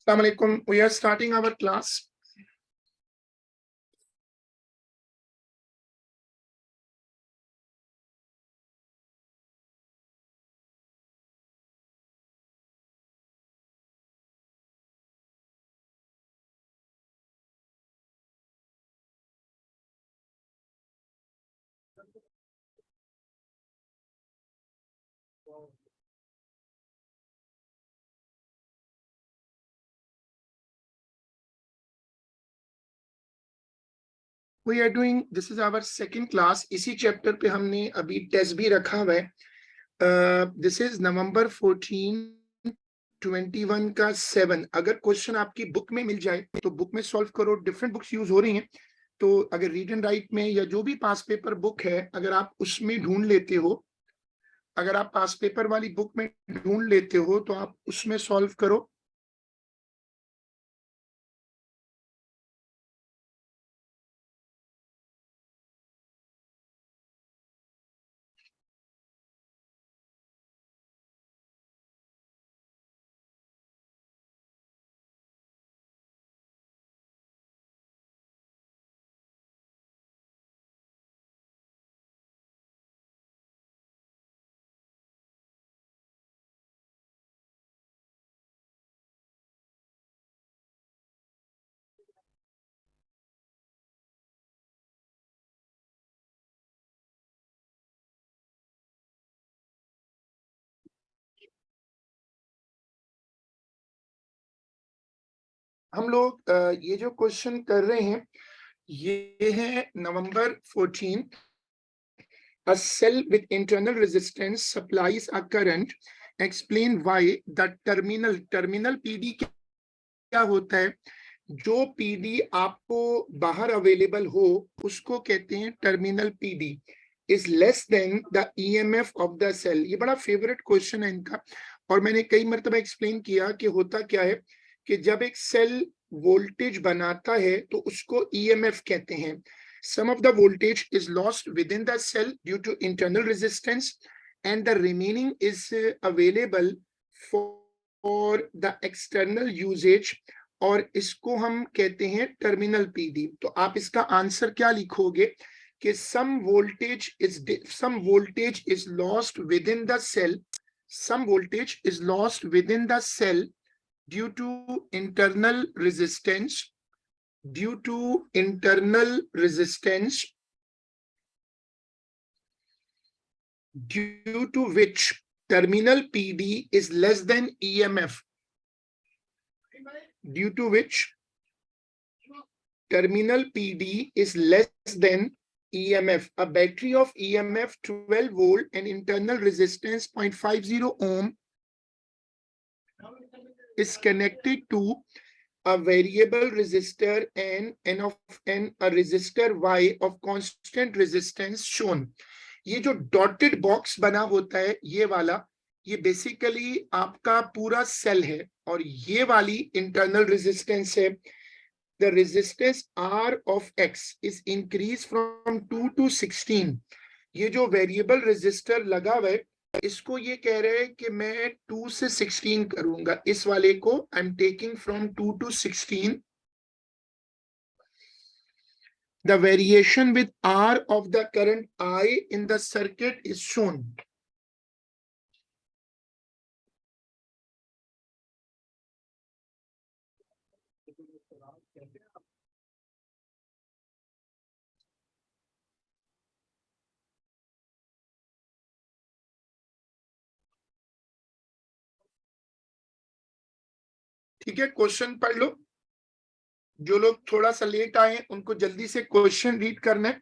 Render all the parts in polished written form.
Assalamu alaikum. We are starting our class. We are doing, this is our second class. इसी chapter पे हमने अभी test भी रखा हुआ है. This is November 14 21 का 7. अगर क्वेश्चन आपकी बुक में मिल जाए तो बुक में सॉल्व करो. डिफरेंट बुक्स यूज हो रही हैं, तो अगर रीड एंड राइट में या जो भी पास पेपर बुक है, अगर आप उसमें ढूंढ लेते हो, अगर आप पास पेपर वाली बुक में ढूंढ लेते हो तो आप उसमें सॉल्व करो. हम लोग ये जो क्वेश्चन कर रहे हैं, ये है नवंबर 14. A cell with internal resistance supplies a current. Explain why the terminal PD क्या होता है. जो PD आपको बाहर अवेलेबल हो उसको कहते हैं terminal PD. Is less than the EMF of the cell. ये बड़ा फेवरेट क्वेश्चन है इनका, और मैंने कई मरतबा एक्सप्लेन किया कि होता क्या है कि जब एक सेल वोल्टेज बनाता है तो उसको EMF कहते हैं. Some of the voltage is lost within the cell due to internal resistance, and the remaining is available for the external usage, और इसको हम कहते हैं टर्मिनल PD. तो आप इसका आंसर क्या लिखोगे कि some voltage is lost within the cell. Some voltage is lost within the cell due to internal resistance. Due to internal resistance, due to which terminal PD is less than EMF. Due to which terminal PD is less than EMF. A battery of EMF 12 volt and internal resistance 0.50 ohm is connected to a variable resistor N of N, a resistor Y of constant resistance shown. ये जो dotted box बना होता है ये वाला, ये basically आपका पूरा सेल है, और ये वाली इंटरनल रेजिस्टेंस है. The resistance R of X is increased from 2 to 16. ये जो वेरिएबल रेजिस्टर लगा हुआ है, इसको ये कह रहे हैं कि मैं 2 से 16 करूंगा. इस वाले को I am taking from 2 to 16. The variation with R of the current I in the circuit is shown. ठीक है, क्वेश्चन पढ़ लो. जो लोग थोड़ा सा लेट आए उनको जल्दी से क्वेश्चन रीड करना है.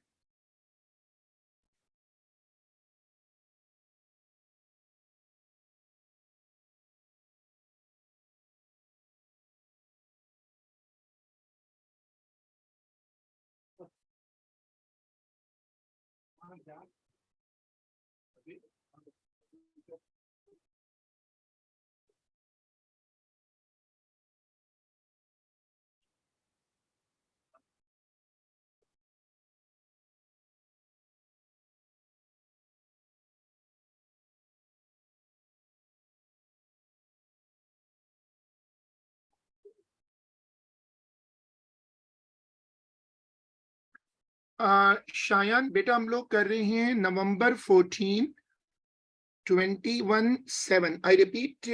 शायान बेटा हम लोग कर रहे हैं नवंबर 14 21/7। आई रिपीट,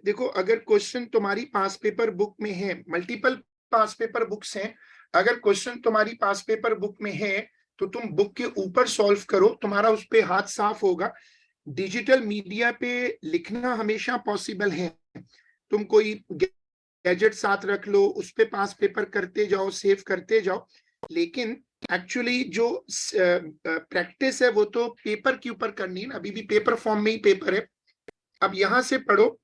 देखो अगर क्वेश्चन तुम्हारी पास पेपर बुक में है, मल्टीपल पास पेपर बुक्स हैं, अगर क्वेश्चन तुम्हारी पास पेपर बुक में है तो तुम बुक के ऊपर सॉल्व करो, तुम्हारा उस पे हाथ साफ होगा। डिजिटल मीडिया पे लिखना हमेशा पॉसिबल है, तुम कोई गैजेट साथ रख लो, उस पे पास पेपर करते जाओ, सेव करते जाओ, लेकिन एक्चुअली जो प्रैक्टिस है वो तो पेपर के ऊपर करनी है ना, अभी भी पेपर फॉर्म में ही पेपर है। अब यहां से पढ़ो,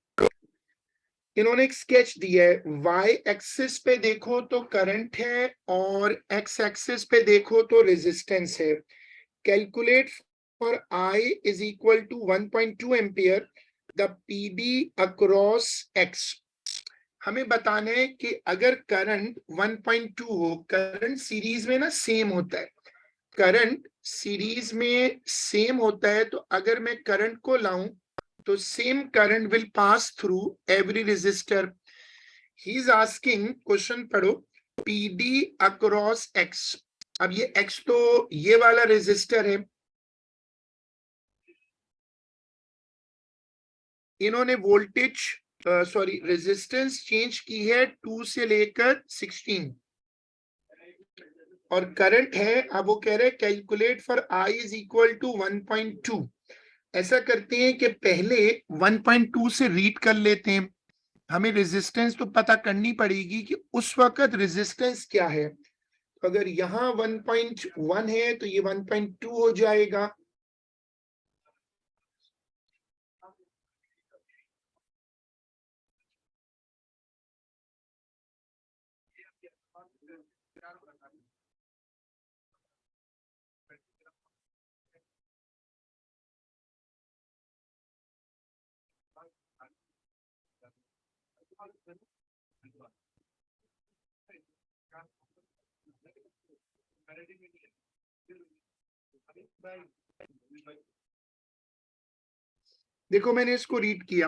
इन्होंने एक स्केच दिया है, वाई एक्सिस पे देखो तो करंट है और एक्स एक्सिस पे देखो तो रेजिस्टेंस है। Calculate for I is equal to 1.2 ampere the PD across X. हमें बताना है कि अगर करंट 1.2 हो, करंट सीरीज में ना सेम होता है, करंट सीरीज में सेम होता है, तो अगर मैं करंट को लाऊं तो same current will pass through every resistor. He is asking, question पढ़ो, पीडी अक्रॉस एक्स। अब ये एक्स तो ये वाला रेजिस्टर है, इन्होंने वोल्टेज सॉरी रेजिस्टेंस चेंज की है 2 से लेकर 16 और करंट है, अब वो कह रहे हैं calculate for I is equal to 1.2। ऐसा करते हैं कि पहले 1.2 से रीड कर लेते हैं, हमें रेजिस्टेंस तो पता करनी पड़ेगी कि उस वक्त रेजिस्टेंस क्या है। तो अगर यहाँ 1.1 है तो ये 1.2 हो जाएगा, देखो मैंने इसको रीड किया,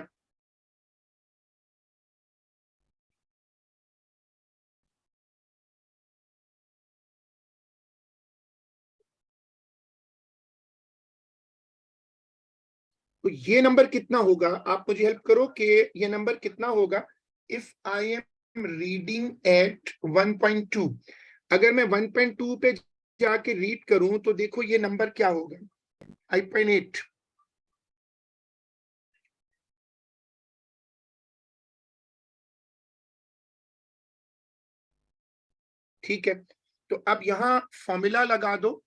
तो ये नंबर कितना होगा, आप मुझे हेल्प करो कि ये नंबर कितना होगा। If I am reading at 1.2, अगर मैं 1.2 पे जाके रीड करूं तो देखो ये नंबर क्या होगा, 5.8। ठीक है, तो अब यहां फॉर्मूला लगा दो,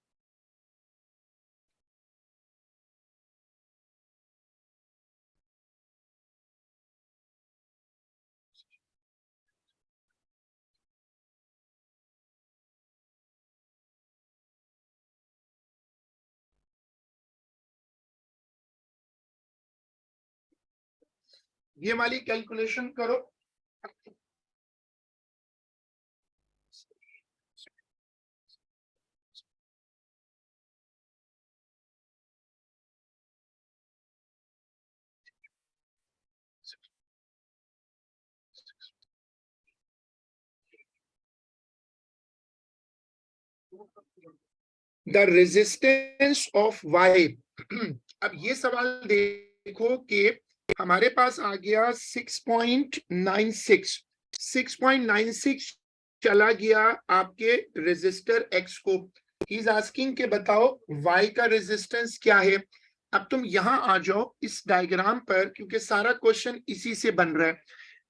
ये वाली कैलकुलेशन करो। The resistance of Y. अब ये सवाल देखो कि हमारे पास आ गया 6.96, 6.96 चला गया आपके रेजिस्टर एक्स को। ही इज आस्किंग के बताओ वाई का रेजिस्टेंस क्या है। अब तुम यहां आ जाओ इस डायग्राम पर, क्योंकि सारा क्वेश्चन इसी से बन रहा है।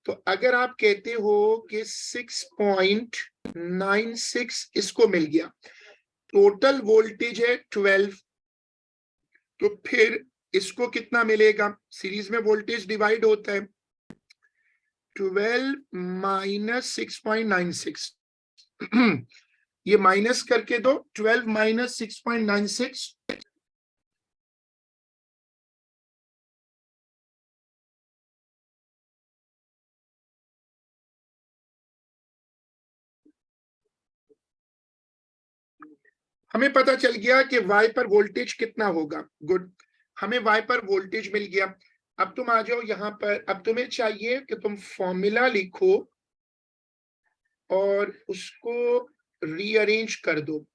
तो अगर आप कहते हो कि 6.96 इसको मिल गया, टोटल वोल्टेज है 12, तो फिर इसको कितना मिलेगा, सीरीज में वोल्टेज डिवाइड होता है, 12 माइनस 6.96। ये माइनस करके दो, 12 माइनस 6.96, हमें पता चल गया कि वाई पर वोल्टेज कितना होगा। गुड, हमें वाई पर वोल्टेज मिल गया। अब तुम आ जाओ यहाँ पर, अब तुम्हें चाहिए कि तुम फॉर्मूला लिखो और उसको रीअरेंज कर दो।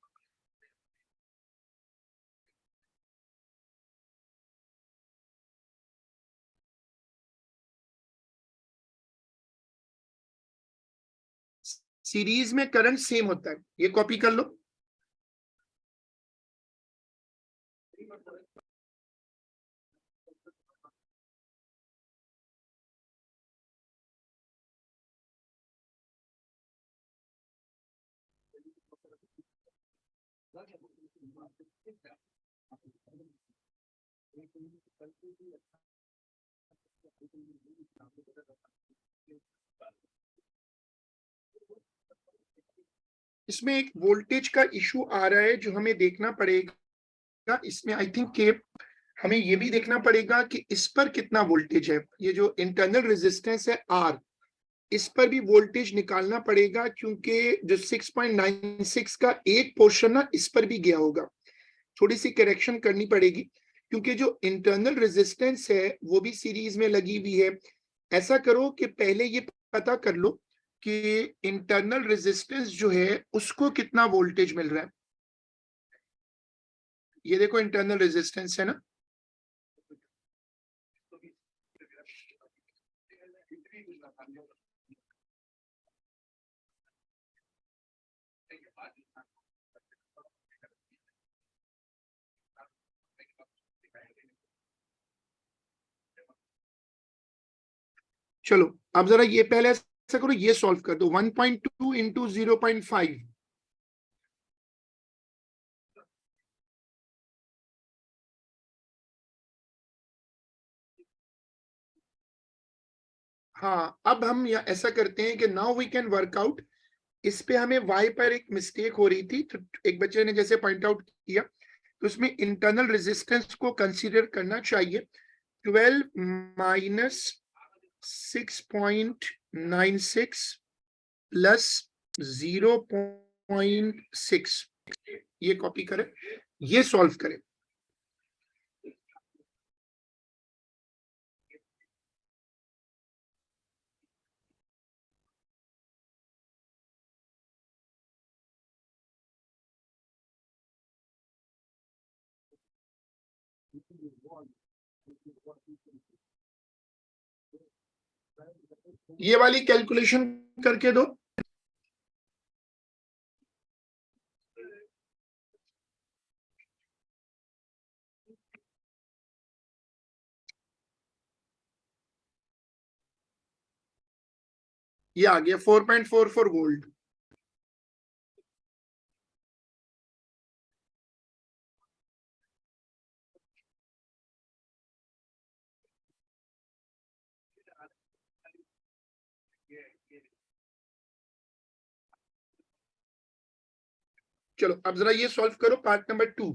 सीरीज में करंट सेम होता है, ये कॉपी कर लो। इसमें एक वोल्टेज का इशू आ रहा है जो हमें देखना पड़ेगा। इसमें आई थिंक के हमें ये भी देखना पड़ेगा कि इस पर कितना वोल्टेज है। ये जो इंटरनल रेजिस्टेंस है आर, इस पर भी वोल्टेज निकालना पड़ेगा, क्योंकि जो 6.96 का एक पोर्शन ना इस पर भी गया होगा। थोड़ी सी करेक्शन करनी पड़ेगी, क्योंकि जो इंटरनल रेजिस्टेंस है वो भी सीरीज में लगी हुई है। ऐसा करो कि पहले ये पता कर लो कि इंटरनल रेजिस्टेंस जो है उसको कितना वोल्टेज मिल रहा है। ये देखो इंटरनल रेजिस्टेंस है ना, चलो अब जरा ये पहले ऐसा करो, ये सॉल्व कर दो। 1.2 इंटू 0.5, हाँ अब हम ऐसा करते हैं कि नाउ वी कैन वर्कआउट। इस पे हमें y पर एक मिस्टेक हो रही थी, तो एक बच्चे ने जैसे पॉइंट आउट किया, तो उसमें इंटरनल रेजिस्टेंस को कंसीडर करना चाहिए। 12 माइनस 6.96 प्लस 0.6, ये कॉपी करें, ये सॉल्व करें। ये वाली कैलकुलेशन करके दो। ये आ गया 4.44 वोल्ट। चलो अब जरा ये सॉल्व करो, पार्ट नंबर 2।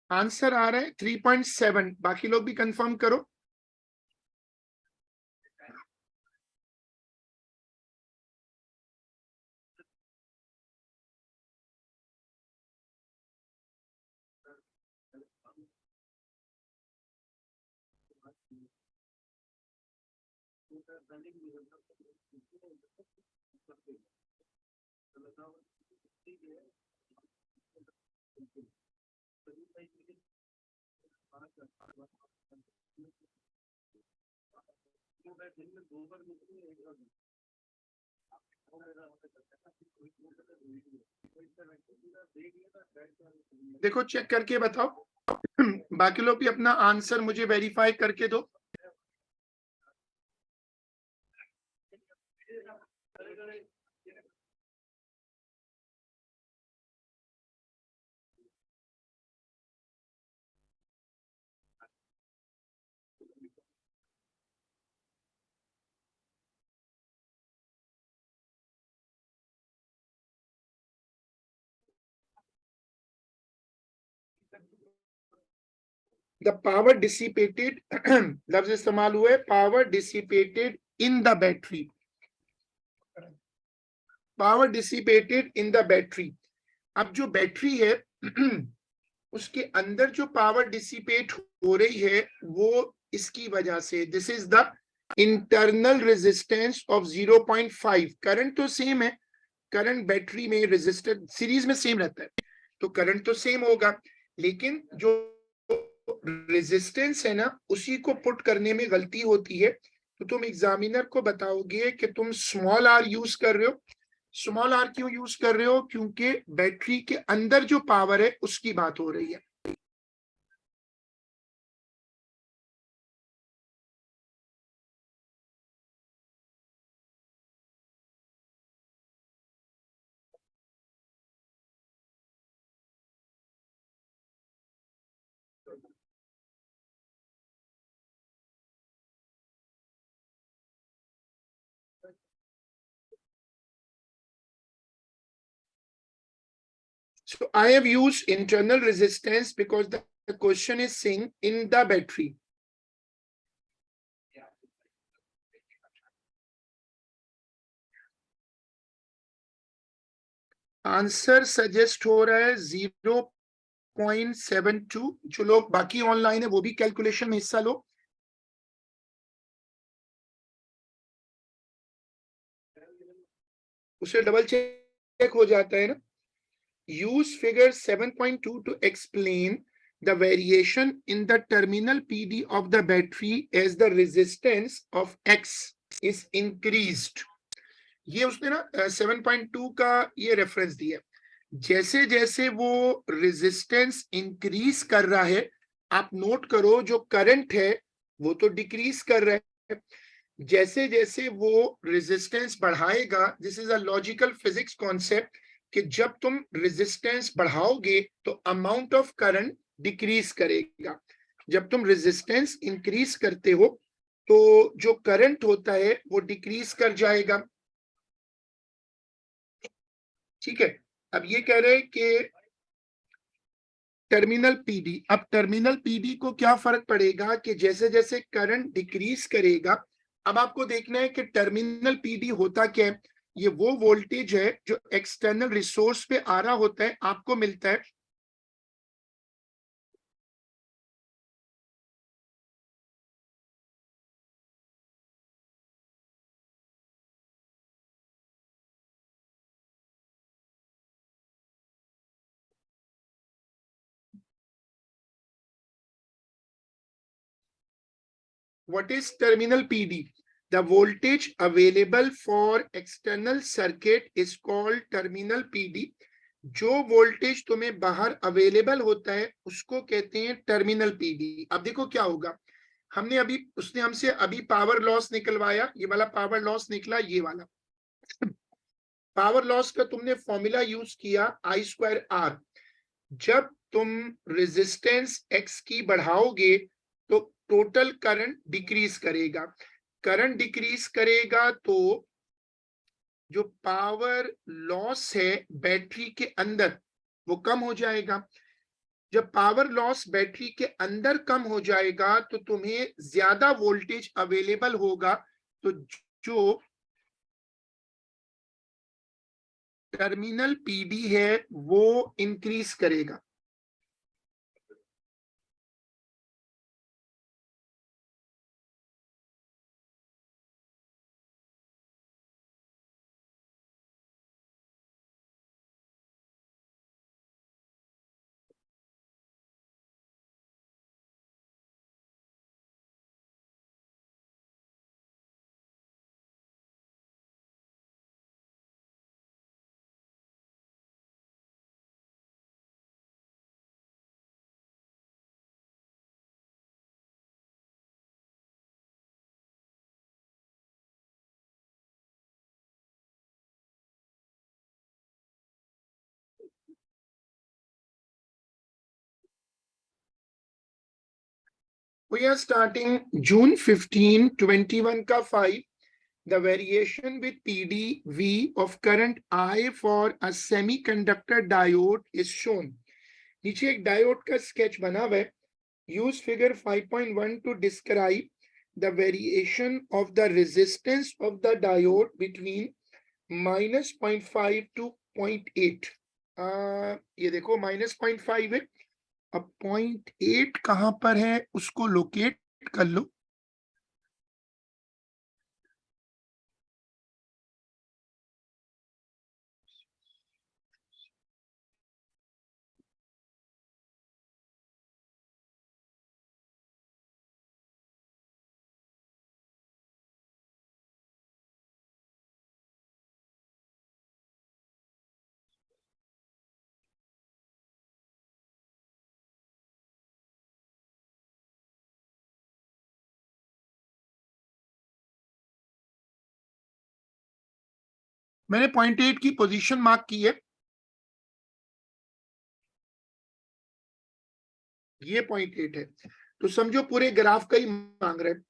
आंसर आ रहा है 3.7। बाकी लोग भी कंफर्म करो। देखो चेक करके बताओ। बाकी लोग भी अपना आंसर मुझे वेरीफाई करके दो। द पावर डिसिपेटेड लफ्ज इस्तेमाल हुआ है, power dissipated in the battery. Power dissipated in the battery. अब जो बैटरी है उसके अंदर जो पावर डिसिपेट हो रही है वो इसकी वजह से this is the internal resistance of 0.5। Current तो सेम है, करंट बैटरी में रेजिस्टर सीरीज में सेम रहता है, तो करंट तो सेम होगा, लेकिन जो रेजिस्टेंस है ना उसी को पुट करने में गलती होती है। तो तुम एग्जामिनर को बताओगे कि तुम स्मॉल आर यूज कर रहे हो। स्मॉल आर क्यों यूज कर रहे हो? क्योंकि बैटरी के अंदर जो पावर है उसकी बात हो रही है। So I have used internal resistance because the question is saying in the battery. Answer suggest हो रहा है 0.72। जो लोग बाकी ऑनलाइन है वो भी कैलकुलेशन में हिस्सा लो। उसे डबल चेक हो जाता है ना। Use figure 7.2 to explain the variation in the terminal PD of the battery as the resistance of X is increased। ये उसने ना 7.2 का ये रेफरेंस दिया। जैसे जैसे वो रेजिस्टेंस इंक्रीज कर रहा है, आप नोट करो जो करंट है वो तो डिक्रीज कर रहा है। जैसे जैसे वो रेजिस्टेंस बढ़ाएगा, this is a logical physics concept, कि जब तुम रेजिस्टेंस बढ़ाओगे तो अमाउंट ऑफ करंट डिक्रीज करेगा। जब तुम रेजिस्टेंस इंक्रीज करते हो तो जो करंट होता है वो डिक्रीज कर जाएगा। ठीक है, अब ये कह रहे हैं कि टर्मिनल पीडी। अब टर्मिनल पीडी को क्या फर्क पड़ेगा कि जैसे जैसे करंट डिक्रीज करेगा। अब आपको देखना है कि टर्मिनल पीडी होता क्या है। ये वो वोल्टेज है जो एक्सटर्नल रिसोर्स पे आ रहा होता है, आपको मिलता है। What is terminal PD? The voltage available for external circuit is called terminal PD। जो वोल्टेज तुम्हें बाहर अवेलेबल होता है उसको कहते हैं टर्मिनल पीडी। अब देखो क्या होगा, हमने अभी उसने हमसे अभी पावर लॉस निकलवाया, ये वाला पावर लॉस निकला, ये वाला पावर लॉस का तुमने फॉर्मूला यूज किया I²R। जब तुम रेजिस्टेंस एक्स की बढ़ाओगे तो टोटल करंट डिक्रीज करेगा। करंट डिक्रीज करेगा तो जो पावर लॉस है बैटरी के अंदर वो कम हो जाएगा। जब पावर लॉस बैटरी के अंदर कम हो जाएगा तो तुम्हें ज्यादा वोल्टेज अवेलेबल होगा, तो जो टर्मिनल पीडी है वो इंक्रीज करेगा। We are starting June 15, 21 का 5. The variation with PdV of current I for a semiconductor diode is shown। नीचे एक डायोड का स्केच बना हुआ है। Use figure 5.1 to describe the variation of the resistance of the diode between -0.5 to 0.8। ये देखो -0.5 है। अब 0.8 कहां पर है उसको लोकेट कर लो। मैंने .8 की पोजीशन मार्क की है, ये .8 है, तो समझो पूरे ग्राफ का ही मांग रहे हैं।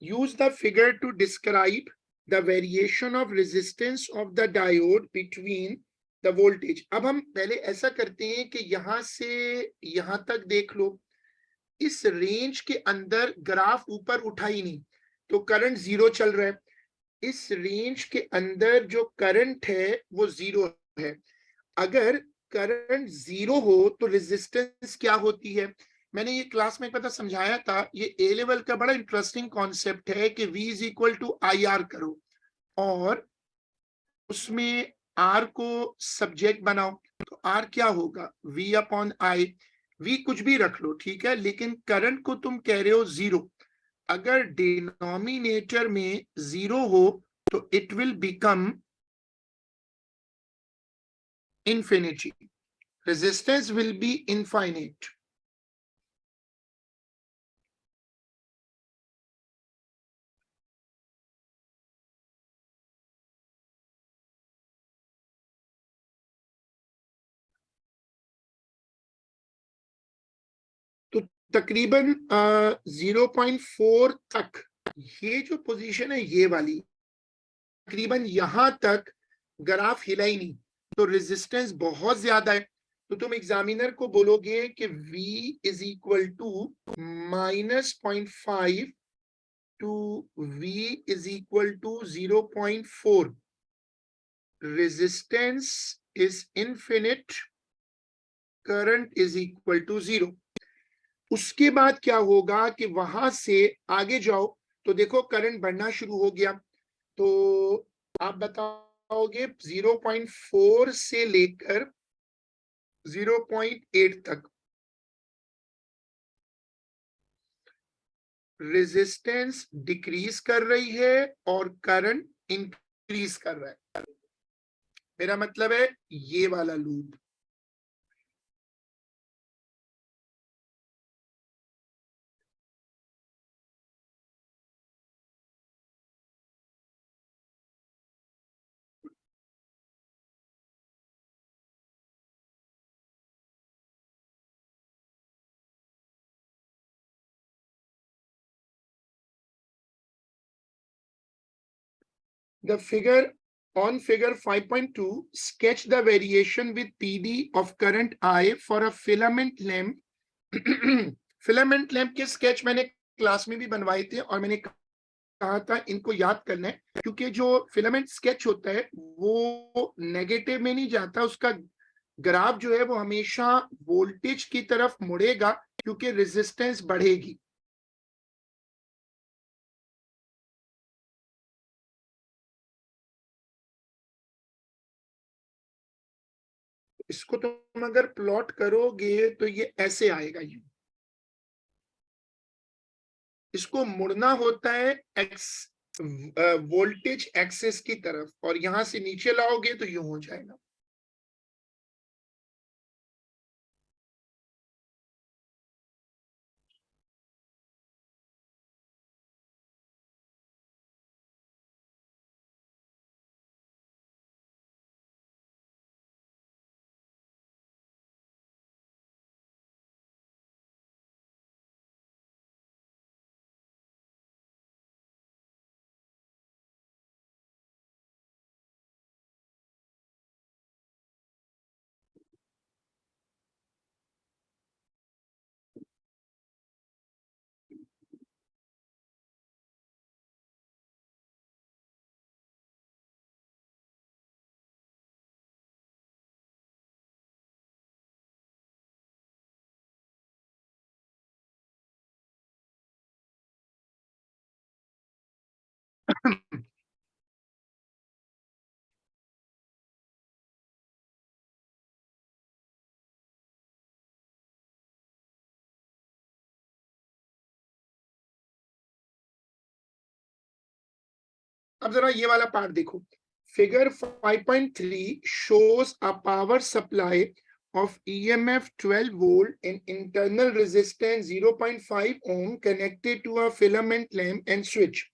Use the figure to describe the variation of resistance of the diode between the voltage. अब हम पहले ऐसा करते हैं कि यहां से यहां तक देख लो, इस रेंज के अंदर ग्राफ ऊपर उठा ही नहीं, तो करंट जीरो चल रहा है। इस रेंज के अंदर जो करंट है वो जीरो है। अगर करंट जीरो हो तो रेजिस्टेंस क्या होती है? मैंने ये क्लास में पता समझाया था, ये ए लेवल का बड़ा इंटरेस्टिंग कॉन्सेप्ट है कि V is equal to I R करो और उसमें R को सब्जेक्ट बनाओ, तो R क्या होगा? V upon I. V कुछ भी रख लो, ठीक है, लेकिन करंट को तुम कह रहे हो जीरो। अगर डिनोमिनेटर में जीरो हो तो it will become infinity. Resistance will be infinite. तो तकरीबन 0.4 तक ये जो पोजीशन है ये वाली, तकरीबन यहां तक ग्राफ हिला ही नहीं, तो रेजिस्टेंस बहुत ज्यादा है। तो तुम एग्जामिनर को बोलोगे कि V is equal to -0.5 to V is equal to 0.4, resistance is infinite, current is equal to zero. उसके बाद क्या होगा कि वहां से आगे जाओ तो देखो करंट बढ़ना शुरू हो गया, तो आप बताओगे 0.4 से लेकर 0.8 तक रेजिस्टेंस डिक्रीज कर रही है और करंट इंक्रीज कर रहा है। मेरा मतलब है ये वाला loop. The figure on figure 5.2 sketch the variation with PD of current I for a filament lamp. Filament lamp के स्केच मैंने क्लास में भी बनवाए थे और मैंने कहा था इनको याद करना है, क्योंकि जो फिलामेंट स्केच होता है वो नेगेटिव में नहीं जाता, उसका ग्राफ जो है वो हमेशा वोल्टेज की तरफ मुड़ेगा क्योंकि रेजिस्टेंस बढ़ेगी। इसको तुम अगर प्लॉट करोगे तो ये ऐसे आएगा, ये इसको मुड़ना होता है एक्स वोल्टेज एक्सेस की तरफ, और यहां से नीचे लाओगे तो यूं हो जाएगा। अब जरा ये वाला पार्ट देखो। Figure 5.3 shows a power supply of EMF 12 volt and internal resistance 0.5 ohm connected to a filament lamp and switch.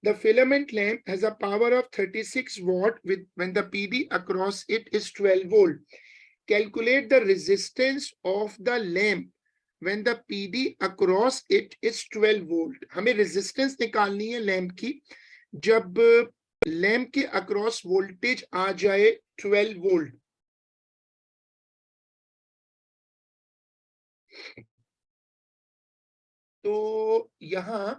The filament lamp has a power of 36 watt with when the PD across it is 12 volt. Calculate the resistance of the lamp when the PD across it is 12 volt. हमें resistance निकालनी है lamp की जब lamp के across voltage आ जाए 12 volt. तो यहां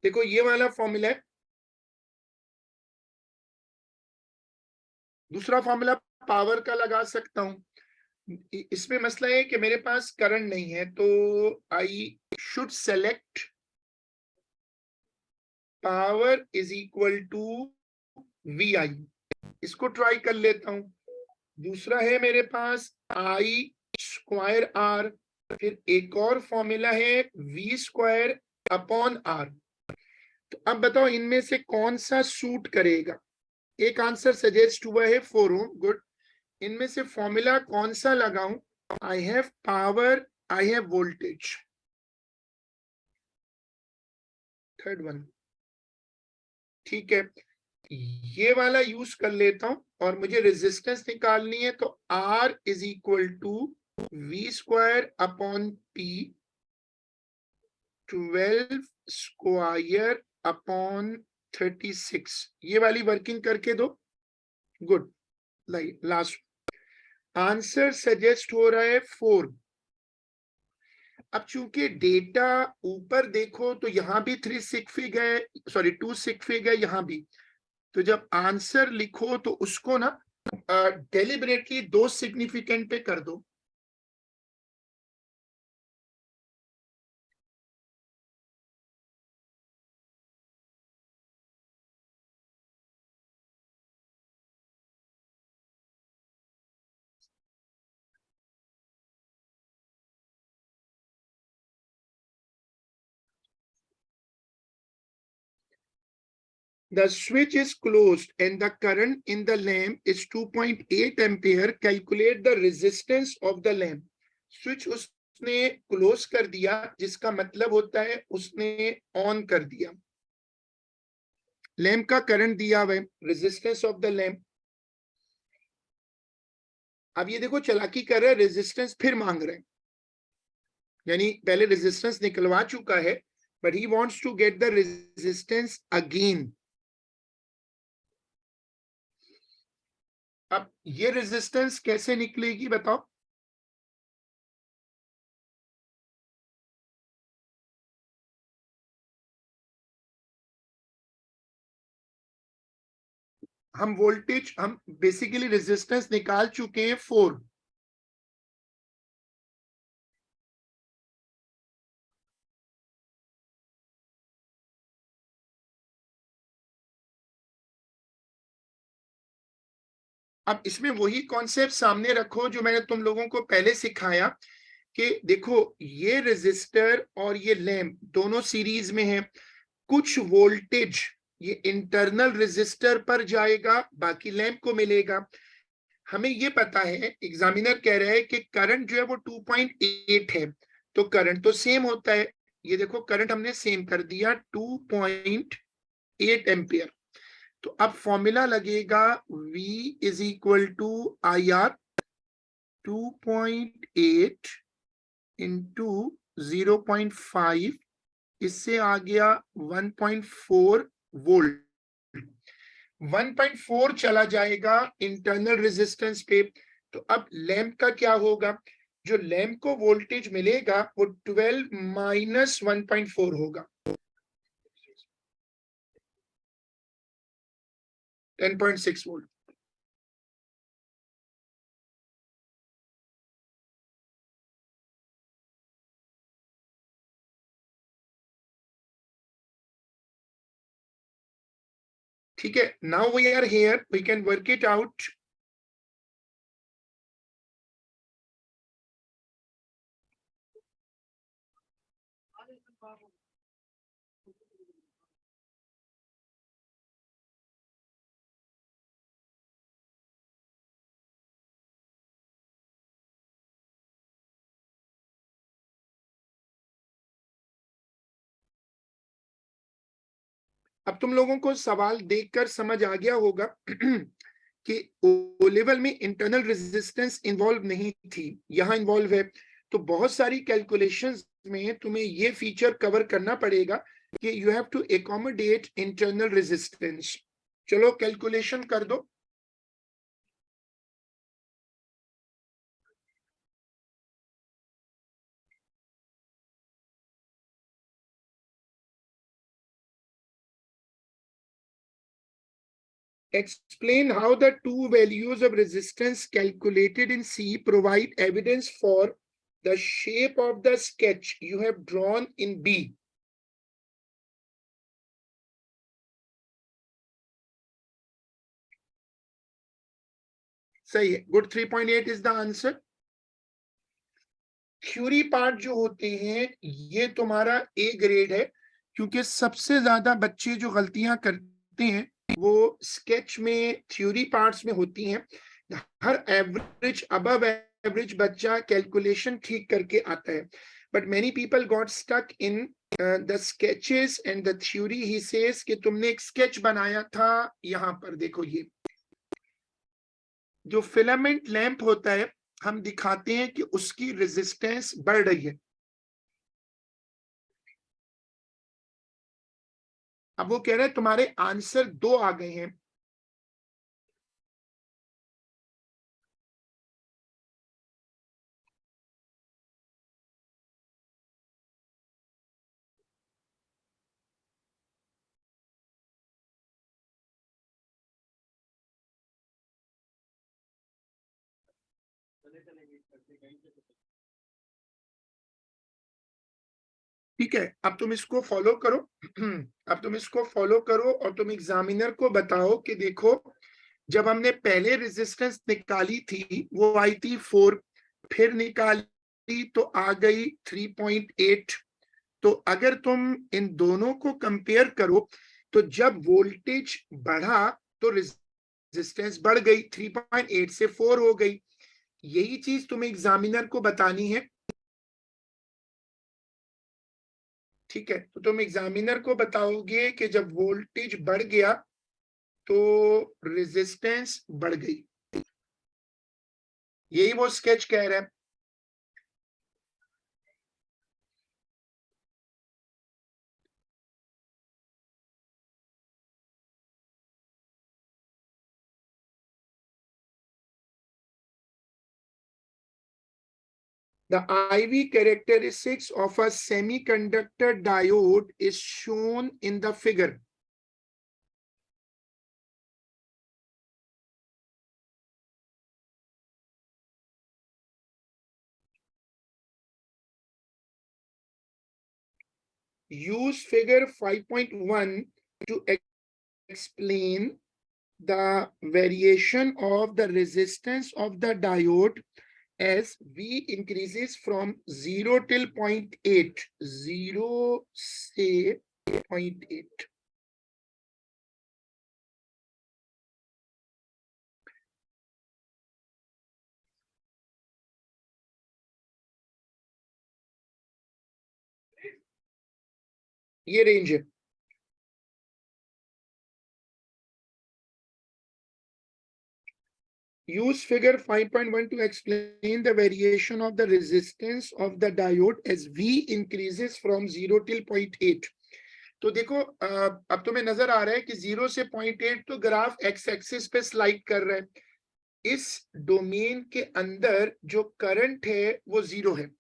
देखो ये वाला फॉर्मूला है, दूसरा फॉर्मूला पावर का लगा सकता हूं। इसमें मसला है कि मेरे पास करंट नहीं है, तो I should select power is equal to V I. इसको ट्राई कर लेता हूं। दूसरा है मेरे पास आई स्क्वायर आर, फिर एक और फॉर्मूला है वी स्क्वायर अपॉन आर। तो अब बताओ इनमें से कौन सा सूट करेगा। एक आंसर सजेस्ट हुआ है 4 ओम, गुड। इनमें से फॉर्मूला कौन सा लगाऊं। I have power, I have voltage, third one, ठीक है। ये वाला यूज कर लेता हूं और मुझे रेजिस्टेंस निकालनी है, तो R is equal to V square upon P 12 square upon 36। ये वाली वर्किंग करके दो, गुड। लास्ट आंसर सजेस्ट हो रहा है 4। अब चूंकि डेटा ऊपर देखो तो यहां भी 3 सिग फिग है, सॉरी 2 सिग फिग है यहां भी। तो जब आंसर लिखो तो उसको ना डेलिबरेटली 2 सिग्निफिकेंट पे कर दो। The switch is closed and the current in the lamp is 2.8 ampere. Calculate the resistance of the lamp. Switch उसने क्लोज कर दिया, जिसका मतलब होता है उसने ऑन कर दिया। लैंप का करंट दिया हुआ है, रेजिस्टेंस ऑफ द लैंप। अब ये देखो चालाकी कर रहा है, रेजिस्टेंस फिर मांग रहे हैं, यानी पहले रेजिस्टेंस निकलवा चुका है, but he wants to get the resistance again. अब ये रेजिस्टेंस कैसे निकलेगी बताओ। हम वोल्टेज, हम बेसिकली रेजिस्टेंस निकाल चुके हैं 4। अब इसमें वही कॉन्सेप्ट सामने रखो जो मैंने तुम लोगों को पहले सिखाया कि देखो ये रेजिस्टर और ये लैंप दोनों सीरीज में है। कुछ वोल्टेज ये इंटरनल रेजिस्टर पर जाएगा, बाकी लैंप को मिलेगा। हमें ये पता है, एग्जामिनर कह रहा है कि करंट जो है वो 2.8 है, तो करंट तो सेम होता है। ये देखो करंट हमने सेम कर दिया 2.8 एम्पियर। तो अब फॉर्मूला लगेगा V is equal to I R 2.8 into 0.5, इससे आ गया 1.4 वोल्ट। 1.4 चला जाएगा इंटरनल रेजिस्टेंस पे। तो अब लैंप का क्या होगा, जो लैंप को वोल्टेज मिलेगा वो 12 माइनस 1.4 होगा, 10.6 वोल्ट। ठीक है, now we are here, we can work it out. अब तुम लोगों को सवाल देखकर समझ आ गया होगा कि ओ लेवल में इंटरनल रेजिस्टेंस इन्वॉल्व नहीं थी, यहां इन्वॉल्व है. तो बहुत सारी कैलकुलेशंस में तुम्हें ये फीचर कवर करना पड़ेगा कि you have to accommodate internal resistance. चलो कैलकुलेशन कर दो. Explain how the two values of resistance calculated in C provide evidence for the shape of the sketch you have drawn in B. सही है, good. 3.8 is the answer. Theory part जो होते हैं ये तुम्हारा ए ग्रेड है, क्योंकि सबसे ज्यादा बच्चे जो गलतियां करते हैं वो स्केच में, थ्योरी पार्ट्स में होती हैं. हर एवरेज, अबव एवरेज बच्चा कैलकुलेशन ठीक करके आता है, but many people got stuck in the sketches and the theory. He says कि तुमने एक स्केच बनाया था, यहां पर देखो ये जो फिलामेंट लैंप होता है, हम दिखाते हैं कि उसकी रेजिस्टेंस बढ़ रही है. अब वो कह रहे हैं तुम्हारे आंसर 2 आ गए हैं. ठीक है, अब तुम इसको फॉलो करो. अब तुम इसको फॉलो करो और तुम एग्जामिनर को बताओ कि देखो, जब हमने पहले रेजिस्टेंस निकाली थी वो आई थी 4, फिर निकाली तो आ गई 3.8. तो अगर तुम इन दोनों को कंपेयर करो तो जब वोल्टेज बढ़ा तो रेजिस्टेंस बढ़ गई, 3.8 से 4 हो गई. यही चीज तुम्हें एग्जामिनर को बतानी है. ठीक है, तो तुम एग्जामिनर को बताओगे कि जब वोल्टेज बढ़ गया तो रेजिस्टेंस बढ़ गई. यही वो स्केच कह रहा है. The IV characteristics of a semiconductor diode is shown in the figure. Use figure 5.1 to explain the variation of the resistance of the diode as V increases from 0 till 0.8, 0 से 0.8. ये range है. Use figure 5.1 to explain the variation of the resistance of the diode as V increases from 0 till 0.8. तो देखो, अब तुम्हें नजर आ रहा है कि 0 से 0.8 तो ग्राफ एक्स एक्सिस पे स्लाइड कर रहा है. इस डोमेन के अंदर जो करंट है वो 0 है.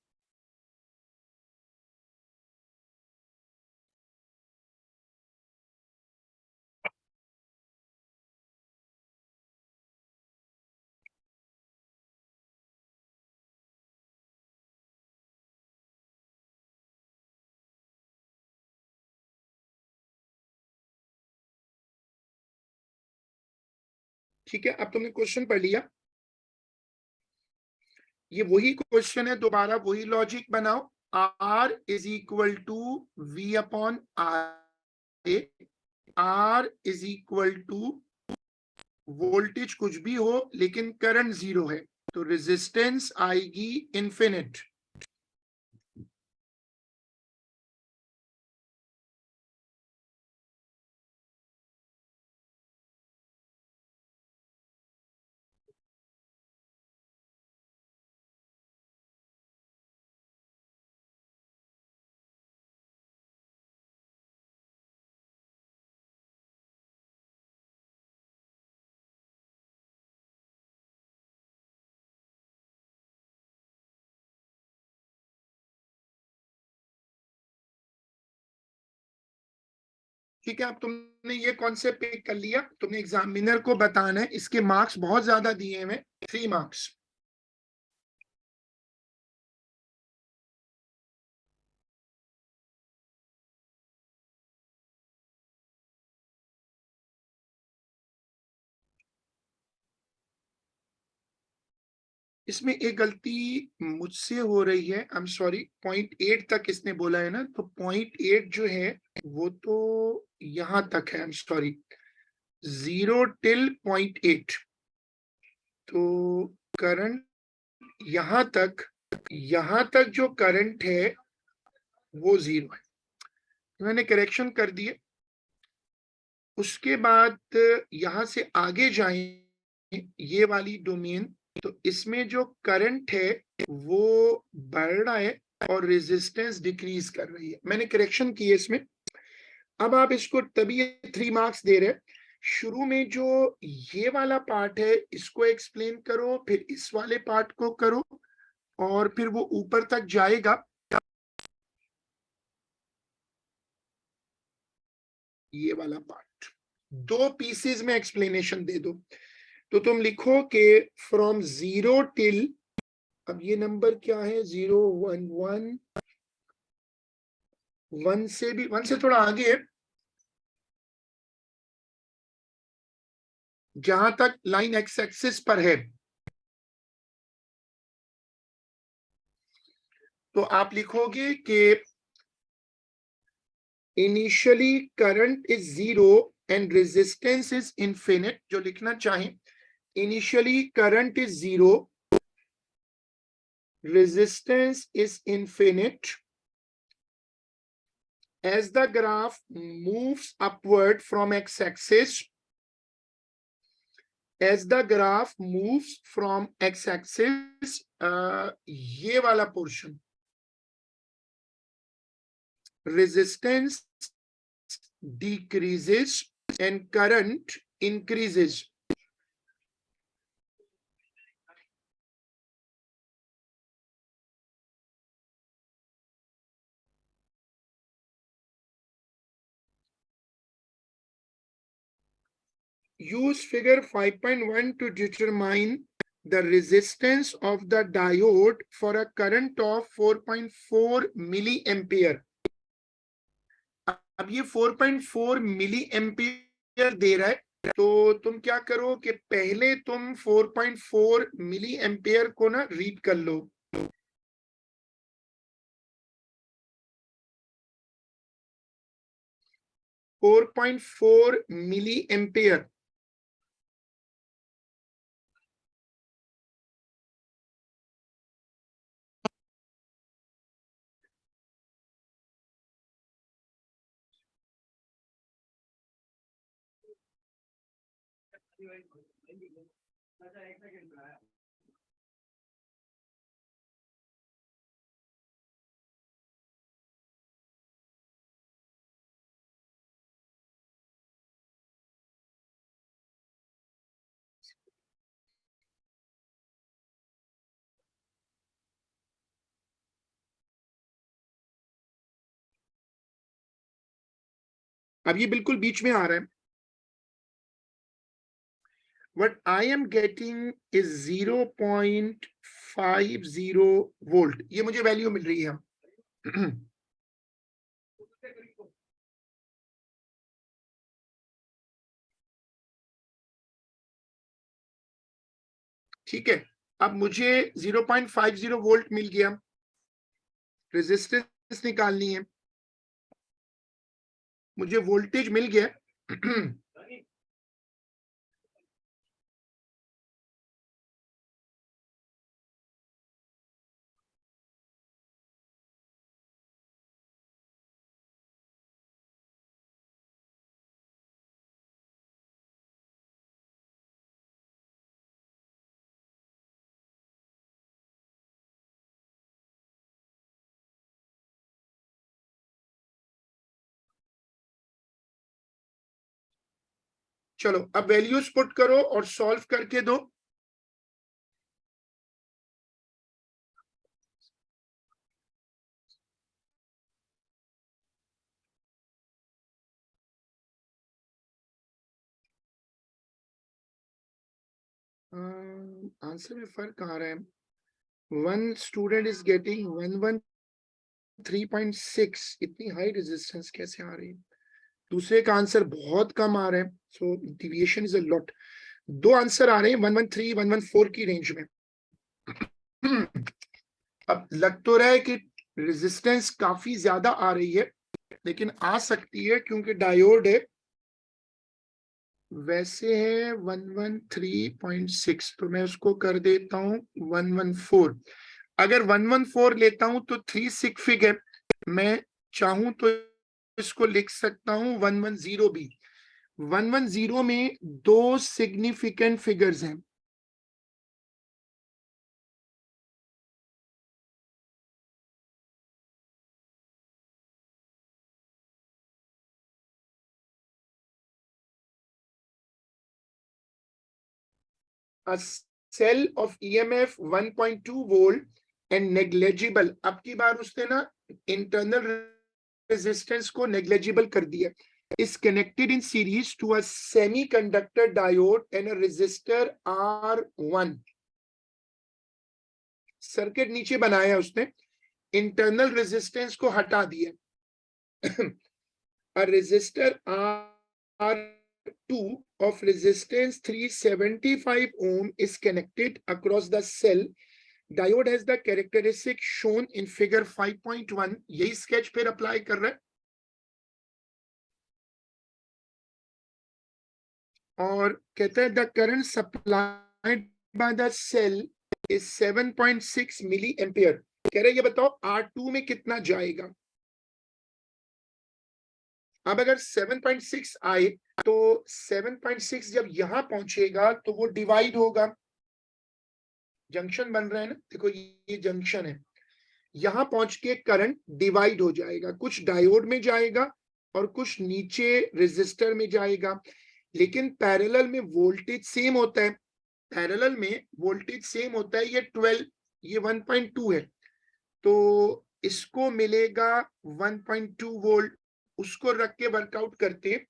ठीक है, अब तुमने क्वेश्चन पढ़ लिया, ये वही क्वेश्चन है, दोबारा वही लॉजिक बनाओ। R is equal to V upon R, R is equal to voltage कुछ भी हो लेकिन करंट जीरो है, तो रेजिस्टेंस आएगी इन्फिनिट। ठीक है, अब तुमने ये कॉन्सेप्ट पिक कर लिया, तुमने एग्जामिनर को बताना है, इसके मार्क्स बहुत ज्यादा दिए हुए, 3 मार्क्स। इसमें एक गलती मुझसे हो रही है, आई एम सॉरी, 0.8 तक इसने बोला है ना, तो 0.8 जो है वो तो यहां तक है, आई एम सॉरी, 0 till 0.8, तो करंट यहां तक जो करंट है वो 0 है, मैंने करेक्शन कर दिए। उसके बाद यहां से आगे जाएं, ये वाली डोमेन, तो इसमें जो करंट है वो बढ़ रहा है और रेजिस्टेंस डिक्रीज कर रही है, मैंने करेक्शन की है इसमें। अब आप इसको तभी 3 मार्क्स दे रहे हैं, शुरू में जो ये वाला पार्ट है इसको एक्सप्लेन करो, फिर इस वाले पार्ट को करो, और फिर वो ऊपर तक जाएगा। ये वाला पार्ट 2 पीसेस में एक्सप्लेनेशन दे दो, तो तुम लिखो कि फ्रॉम 0 टिल, अब ये नंबर क्या है, 0 1 1, 1 से भी 1 से थोड़ा आगे है, जहां तक लाइन एक्स एक्सिस पर है, तो आप लिखोगे कि initially current is 0 and resistance is infinite, जो लिखना चाहें, initially current is 0, resistance is infinite, as the graph moves upward from x-axis, as the graph moves from x-axis, ये वाला portion, resistance decreases and current increases. Use figure 5.1 to determine the resistance of the diode for a current of 4.4 milliampere. अब ये 4.4 milli ampere दे रहा है, तो तुम क्या करो कि पहले तुम 4.4 मिली एम्पियर को ना रीड कर लो, 4.4 मिली एम्पियर। अब ये बिल्कुल बीच में आ रहा है, what I am getting is 0.50 volt, ये मुझे वैल्यू मिल रही है। ठीक है, अब मुझे 0.50 वोल्ट मिल गया, रेजिस्टेंस निकालनी है, मुझे वोल्टेज मिल गया चलो अब वैल्यूज पुट करो और सॉल्व करके दो। आंसर में फर्क आ रहा है, वन स्टूडेंट इज गेटिंग 113.6, इतनी हाई रेजिस्टेंस कैसे आ रही है? दूसरे का आंसर बहुत कम आ रहा है, सो डिविएशन इज अ लॉट। दो आंसर आ रहे हैं 113 114 की रेंज में। अब लग तो रहा है कि रेजिस्टेंस काफी ज्यादा आ रही है, लेकिन आ सकती है क्योंकि डायोड है, वैसे है 113.6, तो मैं उसको कर देता हूं 114। अगर 114 लेता हूं तो 3 सिग्फिग है, मैं चाहूं तो इसको लिख सकता हूं 110 भी। 110 में दो सिग्निफिकेंट फिगर्स हैं, a cell of EMF 1.2 volt and negligible. अब की बार उसने ना इंटरनल रेजिस्टेंस को नेग्लेजिबल कर दिया, is connected in series to a semiconductor diode and a resistor R1। Circuit नीचे बनाया उसने, इंटरनल रेजिस्टेंस को हटा दिया। a resistor R2 of resistance 375 ohm is connected across the cell. Diode has the characteristic shown in figure 5.1। यही sketch फिर apply कर रहा है, और कहता है the current supplied by the cell is 7.6 milli ampere. कह रहे ये बताओ R2 में कितना जाएगा। अब अगर 7.6 आए तो 7.6 जब यहां पहुंचेगा तो वो डिवाइड होगा, जंक्शन बन रहा है ना, देखो ये जंक्शन है, यहां पहुंच के करंट डिवाइड हो जाएगा, कुछ डायोड में जाएगा और कुछ नीचे रेजिस्टर में जाएगा। लेकिन पैरेलल में वोल्टेज सेम होता है, पैरेलल में वोल्टेज सेम होता है, ये 12 ये 1.2 है, तो इसको मिलेगा 1.2 वोल्ट, उसको रख के वर्कआउट करते।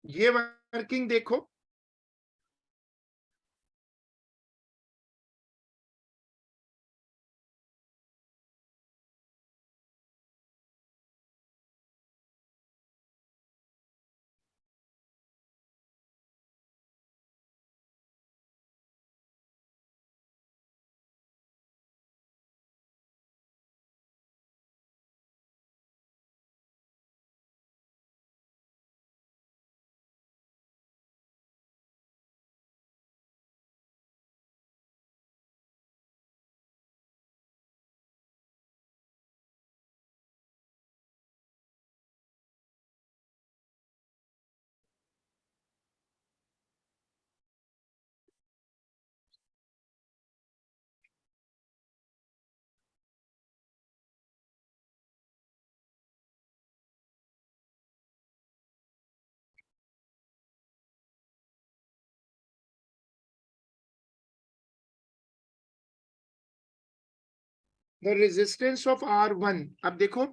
ये वर्किंग देखो, द रेजिस्टेंस ऑफ R1। अब देखो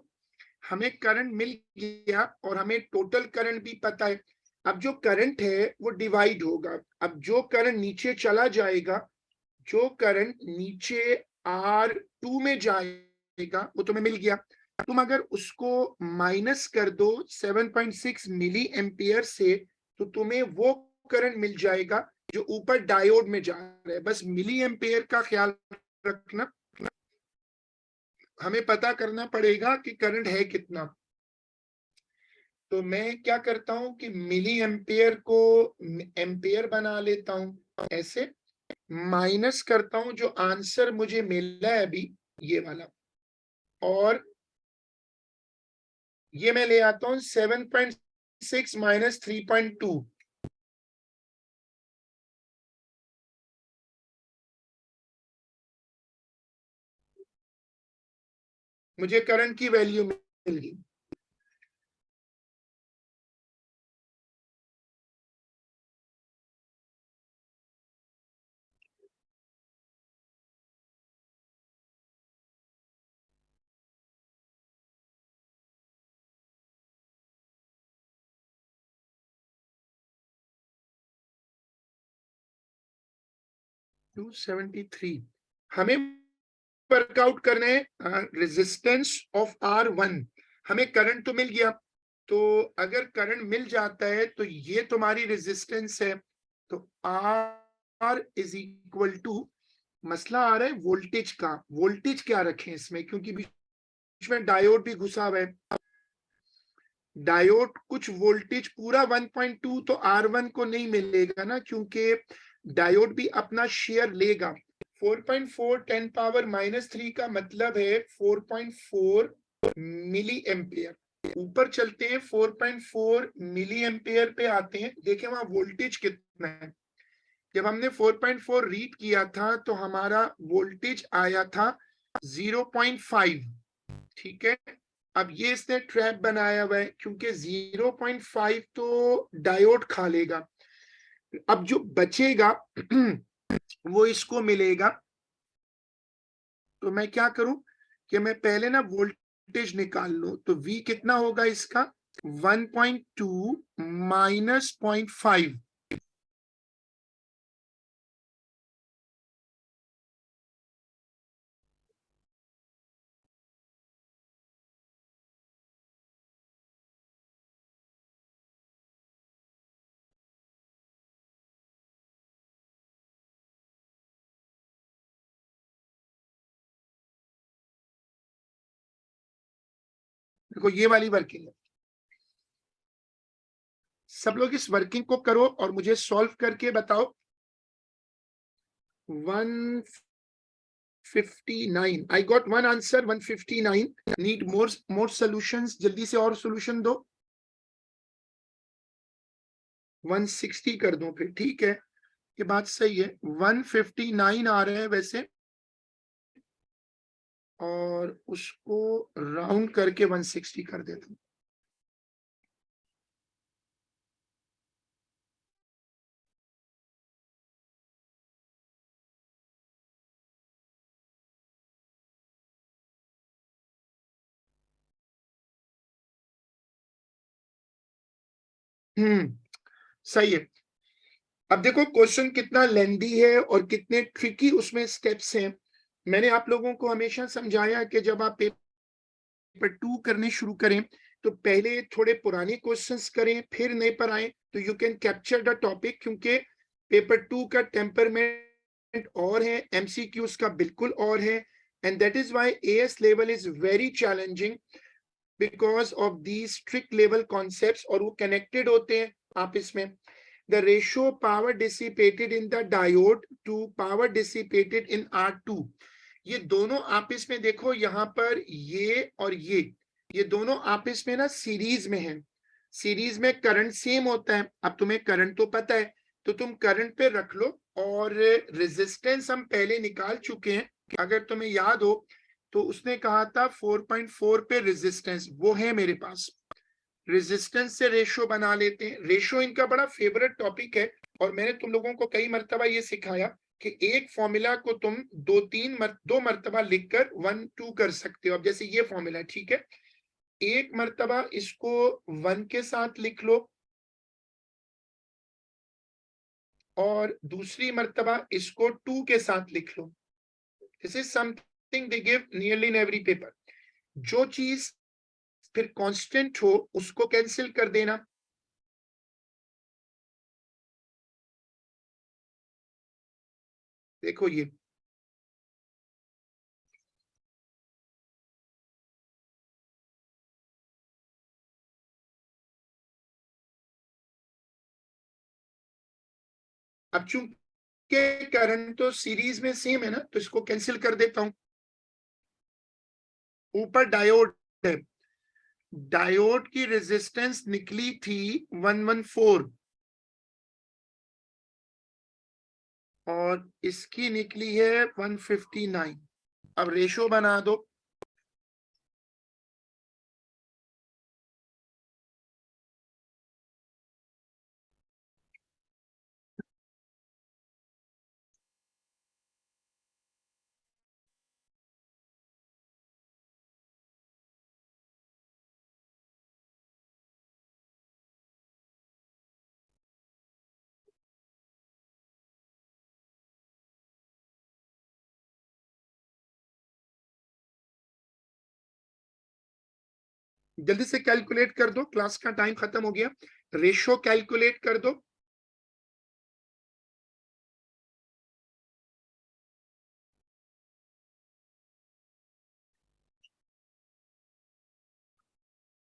हमें करंट मिल गया और हमें टोटल करंट भी पता है। अब जो करंट है वो डिवाइड होगा। अब जो करंट नीचे चला जाएगा, जो करंट नीचे R2 में जाएगा, वो तुम्हें मिल गया। तुम अगर उसको माइनस कर दो 7.6 मिली एम्पियर से, तो तुम्हें वो करंट मिल जाएगा जो ऊपर डायोड में जा रहा है। बस मिली एम्पियर का ख्याल रखना, हमें पता करना पड़ेगा कि करंट है कितना। तो मैं क्या करता हूं कि मिली एम्पियर को एम्पियर बना लेता हूं, ऐसे माइनस करता हूं जो आंसर मुझे मिला है अभी, ये वाला, और ये मैं ले आता हूं 7.6 माइनस 3.2। मुझे करंट की वैल्यू मिल गई। टू 73। हमें वर्कआउट करना है रेजिस्टेंस ऑफ R1। हमें करंट तो मिल गया, तो अगर करंट मिल जाता है तो ये तुम्हारी रेजिस्टेंस है। तो R इज इक्वल टू, मसला आ रहा है वोल्टेज का, वोल्टेज क्या रखें इसमें, क्योंकि बीच में डायोड भी घुसा हुआ है। डायोड कुछ वोल्टेज पूरा 1.2 तो R1 को नहीं मिलेगा ना, क्योंकि डायोड भी अपना शेयर लेगा। 4.4 10 पावर -3 का मतलब है 4.4 मिली एम्पियर। ऊपर चलते हैं, 4.4 मिली एम्पियर पे आते हैं, देखें वहां वोल्टेज कितना है। जब हमने 4.4 रीड किया था तो हमारा वोल्टेज आया था 0.5, ठीक है। अब ये इसने ट्रैप बनाया हुआ है, क्योंकि 0.5 तो डायोड खा लेगा। अब जो बचेगा वो इसको मिलेगा। तो मैं क्या करूं कि मैं पहले ना वोल्टेज निकाल लूं। तो V कितना होगा इसका, 1.2 माइनस 0.5। देखो ये वाली वर्किंग है। सब लोग इस वर्किंग को करो और मुझे सॉल्व करके बताओ। 159, I got one answer 159। Need more solutions, जल्दी से और सॉल्यूशन दो। 160 कर दूं फिर, ठीक है, ये बात सही है। 159 आ रहे हैं वैसे, और उसको राउंड करके 160 कर देता हूं। सही है। अब देखो क्वेश्चन कितना लेंदी है और कितने ट्रिकी उसमें स्टेप्स हैं। मैंने आप लोगों को हमेशा समझाया कि जब आप पेपर 2 करने शुरू करें तो पहले थोड़े पुराने क्वेश्चंस करें, फिर नए पर आए, तो you can capture the topic. क्योंकि पेपर 2 का टेम्परमेंट और है, एमसीक्यूज का बिल्कुल और है, and that is why as level is very challenging because of the strict level concepts, और वो कनेक्टेड होते हैं आपस में। The ratio power dissipated in the diode to power dissipated in R2, ये दोनों आपस में देखो, यहाँ पर ये और ये दोनों आपस में ना सीरीज में है। सीरीज में करंट सेम होता है। अब तुम्हें करंट तो पता है, तो तुम करंट पे रख लो, और रेजिस्टेंस हम पहले निकाल चुके हैं। अगर तुम्हें याद हो तो उसने कहा था 4.4 पे रेजिस्टेंस, वो है मेरे पास। रेजिस्टेंस से रेशियो बना लेते हैं। रेशियो इनका बड़ा फेवरेट टॉपिक है, और मैंने तुम लोगों को कई मर्तबा ये सिखाया कि एक फॉर्मूला को तुम दो मर्तबा लिखकर 1 2 कर सकते हो। अब जैसे ये फॉर्मूला, ठीक है, एक मर्तबा इसको 1 के साथ लिख लो और दूसरी मर्तबा इसको 2 के साथ लिख लो। This is something they give nearly in every paper. जो चीज फिर कांस्टेंट हो उसको कैंसिल कर देना। देखो ये अब चूंकि करंट तो सीरीज में सेम है ना, तो इसको कैंसिल कर देता हूं। ऊपर डायोड है, डायोड की रेजिस्टेंस निकली थी 114 और इसकी निकली है 159। अब रेशो बना दो। जल्दी से कैलकुलेट कर दो, क्लास का टाइम खत्म हो गया। रेशो कैलकुलेट कर दो।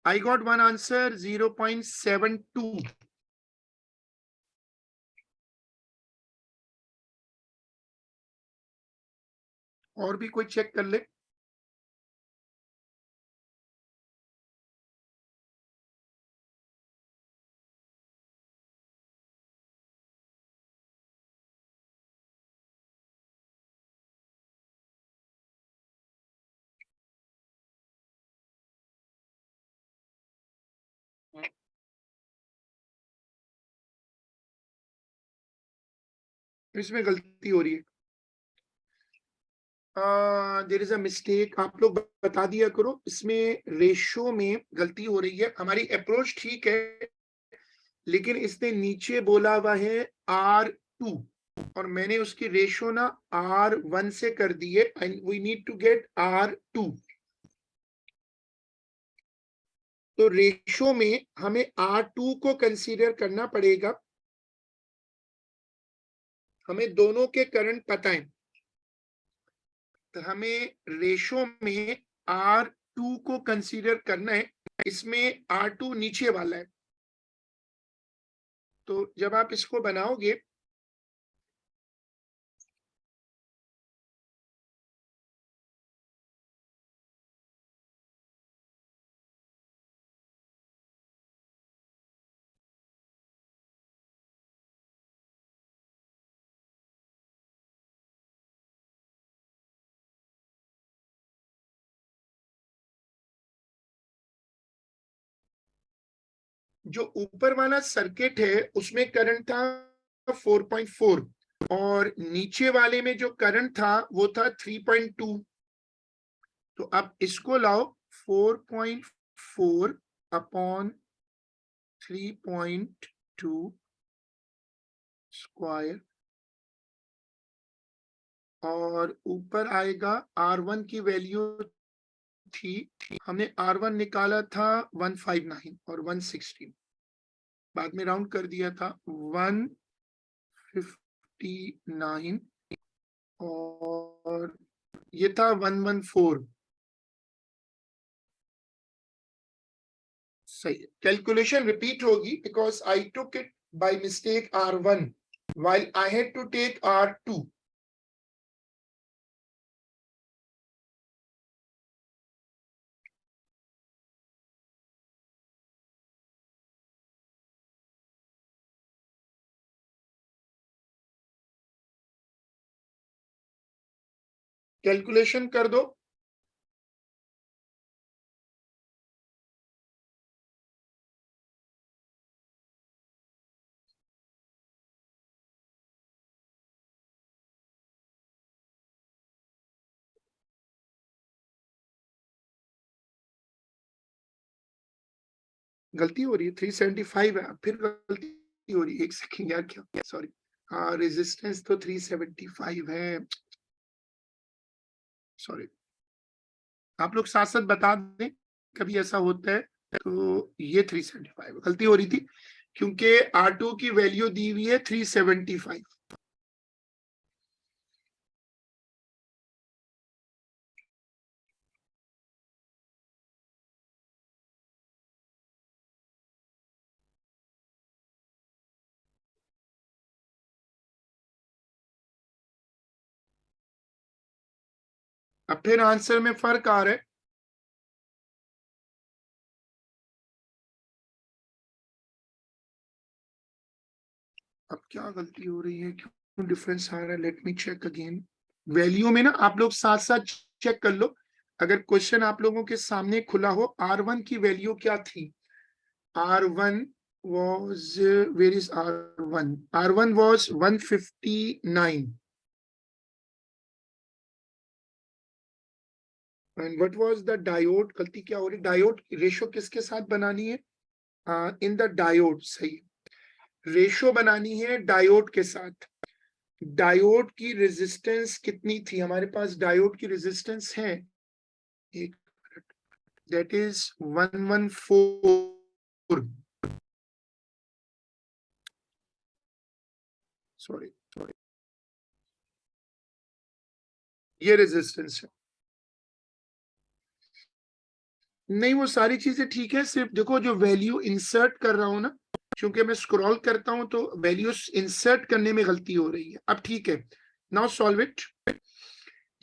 I got one answer 0.72। और भी कोई चेक कर ले। इसमें गलती हो रही है। There is a mistake. आप लोग बता दिया करो, इसमें रेशो में गलती हो रही है। हमारी अप्रोच ठीक है, लेकिन इसने नीचे बोला हुआ है R2 और मैंने उसकी रेशो ना R1 से कर दी है। We need to get R2। तो रेशो में हमें R2 को कंसीडर करना पड़ेगा। हमें दोनों के करंट पता है, तो हमें रेशो में R2 को कंसीडर करना है। इसमें R2 नीचे वाला है, तो जब आप इसको बनाओगे जो ऊपर वाला सर्किट है उसमें करंट था 4.4 और नीचे वाले में जो करंट था वो था 3.2। तो अब इसको लाओ 4.4 अपॉन 3.2 स्क्वायर और ऊपर आएगा R1 की वैल्यू थी, हमने R1 निकाला था 159 और 116, बाद में राउंड कर दिया था 159 और ये था 114। सही। कैलकुलेशन रिपीट होगी because I took it by mistake R1 while I had to take R2। Calculation कर दो। गलती हो रही है, 375 है, फिर गलती हो रही है, एक सेकंड यार, क्या, सॉरी, हाँ रेजिस्टेंस तो 375 है, सॉरी, आप लोग साथ साथ बता दें कभी ऐसा होता है, तो ये 375 गलती हो रही थी, क्योंकि R2 की वैल्यू दी हुई है 375। अब फिर आंसर में फर्क आ रहा है, अब क्या गलती हो रही है, क्यों डिफरेंस आ रहा है, let me check again. Value में ना आप लोग साथ साथ चेक कर लो, अगर क्वेश्चन आप लोगों के सामने खुला हो, R1 की वैल्यू क्या थी, R1 was, where is R1? R1 was 159 and what was the diode, गलती क्या हो रही, डायोड रेशो किसके साथ बनानी है, इन द डायोड, सही, रेशो बनानी है डायोड के साथ। डायोड की रेजिस्टेंस कितनी थी हमारे पास, डायोड की रेजिस्टेंस है, एक मिनट, दैट इज 114, सॉरी, ये रेजिस्टेंस है, नहीं वो सारी चीजें ठीक है, सिर्फ देखो जो वैल्यू इंसर्ट कर रहा हूं ना, क्योंकि मैं स्क्रॉल करता हूं तो वैल्यूज इंसर्ट करने में गलती हो रही है। अब ठीक है, नाउ सॉल्व इट।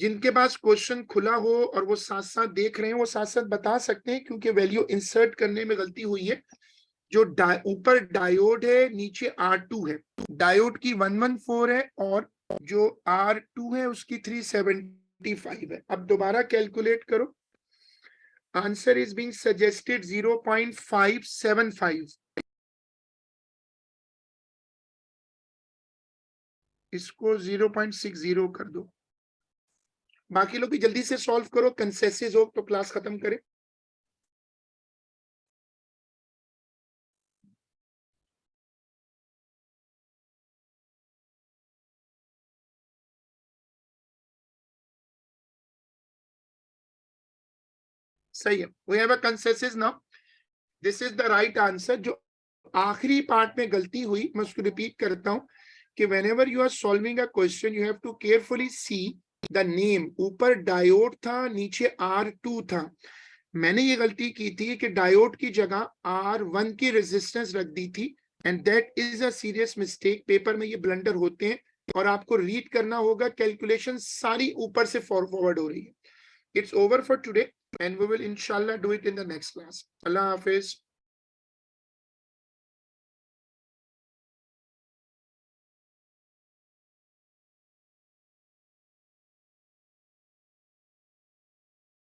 जिनके पास क्वेश्चन खुला हो और वो साथ साथ देख रहे हैं, वो साथ साथ बता सकते हैं, क्योंकि वैल्यू इंसर्ट करने में गलती हुई है। जो ऊपर डायोड है, नीचे R2 है, डायोड की 114 है और जो R2 है उसकी 375 है। अब दोबारा कैलकुलेट करो, आंसर इज बीइंग सजेस्टेड 0.575, इसको 0.60 कर दो, बाकी लोग भी जल्दी से सॉल्व करो, कंसेसिस हो तो क्लास खत्म करें। सही है, we have a consensus now, this is the right answer. जो आखिरी पार्ट में गलती हुई, मैं उसको रिपीट करता हूं कि whenever you are solving a question you have to carefully see the name, ऊपर डायोड था, नीचे R2 था। मैंने ये गलती की थी कि डायोड की जगह R1 की रेजिस्टेंस रख दी थी, and that is a serious mistake. Paper में ये ब्लंडर होते हैं और आपको रीड करना होगा, कैलकुलेशन सारी ऊपर से फॉरवर्ड हो रही है। It's over for today and we will inshallah do it in the next class. Allah Hafiz.